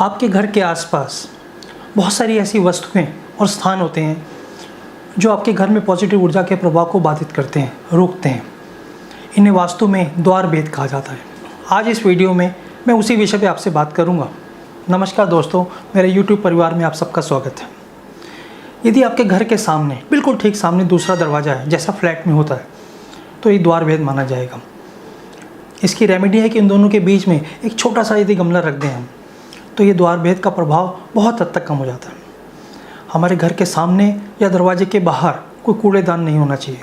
आपके घर के आसपास बहुत सारी ऐसी वस्तुएं और स्थान होते हैं जो आपके घर में पॉजिटिव ऊर्जा के प्रभाव को बाधित करते हैं, रोकते हैं। इन्हें वास्तु में द्वार भेद कहा जाता है। आज इस वीडियो में मैं उसी विषय पे आपसे बात करूंगा। नमस्कार दोस्तों, मेरे YouTube परिवार में आप सबका स्वागत है। यदि आपके घर के सामने, बिल्कुल ठीक सामने दूसरा दरवाज़ा है, जैसा फ्लैट में होता है, तो ये द्वार भेद माना जाएगा। इसकी रेमेडी है कि इन दोनों के बीच में एक छोटा सा यदि गमला रख दें हम, तो ये द्वार भेद का प्रभाव बहुत हद तक कम हो जाता है। हमारे घर के सामने या दरवाजे के बाहर कोई कूड़ेदान नहीं होना चाहिए।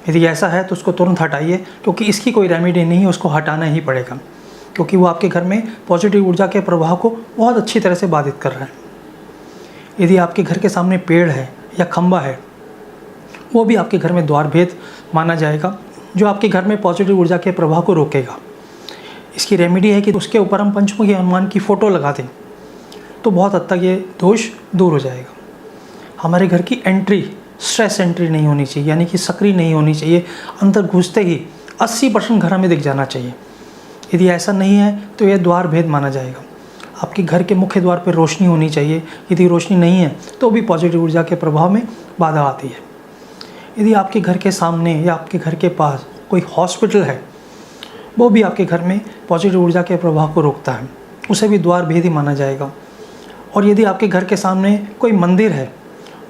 यदि ऐसा है तो उसको तुरंत हटाइए, क्योंकि इसकी कोई रेमेडी नहीं है, उसको हटाना ही पड़ेगा, क्योंकि वो आपके घर में पॉजिटिव ऊर्जा के प्रभाव को बहुत अच्छी तरह से बाधित कर रहा है। यदि आपके घर के सामने पेड़ है या खंबा है, वो भी आपके घर में द्वार भेद माना जाएगा, जो आपके घर में पॉजिटिव ऊर्जा के प्रभाव को रोकेगा। इसकी रेमेडी है कि उसके ऊपर हम पंचमुखी हनुमान की फ़ोटो लगा दें, तो बहुत हद तक ये दोष दूर हो जाएगा। हमारे घर की एंट्री स्ट्रेस एंट्री नहीं होनी चाहिए, यानी कि सक्रिय नहीं होनी चाहिए। अंदर घुसते ही 80% घर हमें दिख जाना चाहिए। यदि ऐसा नहीं है तो यह द्वार भेद माना जाएगा। आपके घर के मुख्य द्वार पर रोशनी होनी चाहिए। यदि रोशनी नहीं है तो भी पॉजिटिव ऊर्जा के प्रभाव में बाधा आती है। यदि आपके घर के सामने या आपके घर के पास कोई हॉस्पिटल है, वो भी आपके घर में पॉजिटिव ऊर्जा के प्रभाव को रोकता है, उसे भी द्वार भेद ही माना जाएगा। और यदि आपके घर के सामने कोई मंदिर है,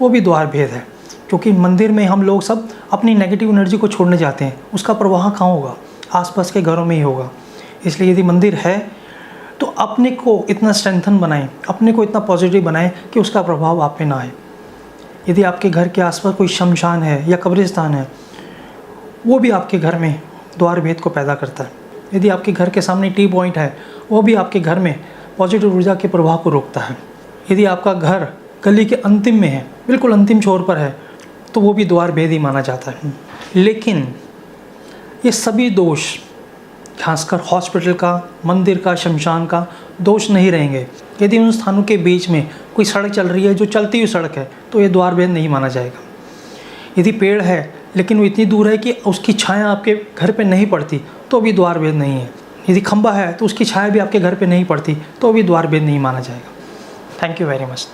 वो भी द्वार भेद है, क्योंकि मंदिर में हम लोग सब अपनी नेगेटिव एनर्जी को छोड़ने जाते हैं। उसका प्रवाह कहाँ होगा? आसपास के घरों में ही होगा। इसलिए यदि मंदिर है तो अपने को इतना स्ट्रेंथन बनाएं, अपने को इतना पॉजिटिव बनाएं कि उसका प्रभाव आप पे ना आए। यदि आपके घर के आसपास कोई शमशान है या कब्रिस्तान है, वो भी आपके घर में द्वार भेद को पैदा करता है। यदि आपके घर के सामने टी पॉइंट है, वो भी आपके घर में पॉजिटिव ऊर्जा के प्रभाव को रोकता है। यदि आपका घर गली के अंतिम में है, बिल्कुल अंतिम छोर पर है, तो वो भी द्वार भेद ही माना जाता है। लेकिन ये सभी दोष, खासकर हॉस्पिटल का, मंदिर का, शमशान का दोष नहीं रहेंगे। यदि उन स्थानों के बीच में कोई सड़क चल रही है जो चलती हुई सड़क है, तो ये द्वार भेद नहीं माना जाएगा। यदि पेड़ है लेकिन वो इतनी दूर है कि उसकी छाया आपके घर पे नहीं पड़ती, तो भी द्वार भेद नहीं है। यदि खंबा है तो उसकी छाया भी आपके घर पे नहीं पड़ती, तो भी द्वार भेद नहीं माना जाएगा। Thank you very much.